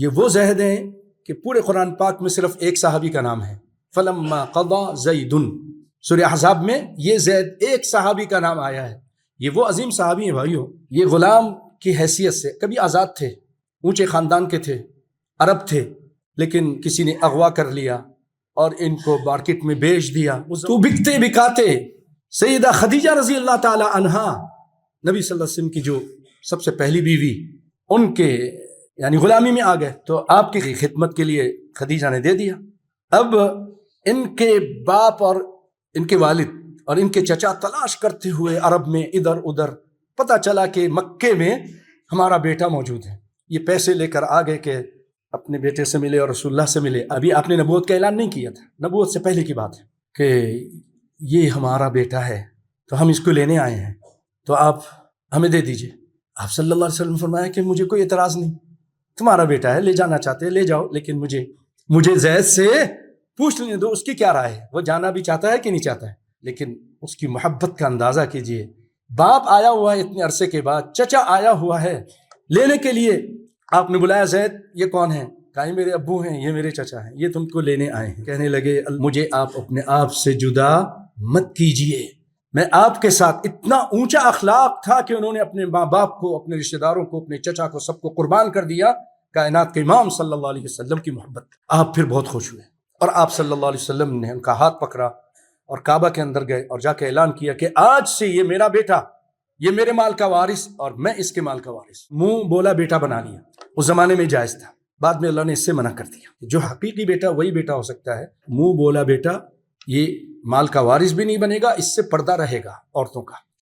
یہ وہ زید ہیں کہ پورے قرآن پاک میں صرف ایک صحابی کا نام ہے، فلما قضا زید، سورہ احزاب میں یہ زید ایک صحابی کا نام آیا ہے۔ یہ وہ عظیم صحابی ہیں بھائیوں، یہ غلام کی حیثیت سے کبھی آزاد تھے، اونچے خاندان کے تھے، عرب تھے، لیکن کسی نے اغوا کر لیا اور ان کو مارکیٹ میں بیچ دیا۔ تو بکتے بکاتے سیدہ خدیجہ رضی اللہ تعالی عنہا، نبی صلی اللہ علیہ وسلم کی جو سب سے پہلی بیوی، ان کے یعنی غلامی میں آ گئے تو آپ کی خدمت کے لیے خدیجہ نے دے دیا۔ اب ان کے باپ اور ان کے والد اور ان کے چچا تلاش کرتے ہوئے عرب میں ادھر ادھر، پتہ چلا کہ مکے میں ہمارا بیٹا موجود ہے۔ یہ پیسے لے کر آ گئے کہ اپنے بیٹے سے ملے اور رسول اللہ سے ملے۔ ابھی آپ نے نبوت کا اعلان نہیں کیا تھا، نبوت سے پہلے کی بات ہے کہ یہ ہمارا بیٹا ہے تو ہم اس کو لینے آئے ہیں، تو آپ ہمیں دے دیجئے۔ آپ صلی اللہ علیہ وسلم فرمایا کہ مجھے کوئی اعتراض نہیں، تمہارا بیٹا ہے، لے جانا چاہتے لے جاؤ، لیکن مجھے زید سے پوچھ لینے دو اس کی کیا رائے ہے، وہ جانا بھی چاہتا ہے کہ نہیں چاہتا ہے۔ لیکن اس کی محبت کا اندازہ کیجئے، باپ آیا ہوا ہے اتنے عرصے کے بعد، چچا آیا ہوا ہے لینے کے لیے، آپ نے بلایا زید یہ کون ہے؟ کہا یہ میرے ابو ہیں، یہ میرے چچا ہیں، یہ تم کو لینے آئے ہیں۔ کہنے لگے مجھے آپ اپنے آپ سے جدا مت کیجئے، میں آپ کے ساتھ اتنا اونچا اخلاق تھا کہ انہوں نے اپنے ماں باپ کو، اپنے رشتہ داروں کو، اپنے چچا کو، سب کو قربان کر دیا کائنات کے امام صلی اللہ علیہ وسلم کی محبت۔ آپ پھر بہت خوش ہوئے اور آپ صلی اللہ علیہ وسلم نے ان کا ہاتھ پکڑا اور کعبہ کے اندر گئے اور جا کے اعلان کیا کہ آج سے یہ میرا بیٹا، یہ میرے مال کا وارث اور میں اس کے مال کا وارث۔ منہ بولا بیٹا بنا لیا، اس زمانے میں جائز تھا، بعد میں اللہ نے اس سے منع کر دیا۔ جو حقیقی بیٹا وہی بیٹا ہو سکتا ہے، منہ بولا بیٹا یہ مال کا وارث بھی نہیں بنے گا، اس سے پردہ رہے گا عورتوں کا۔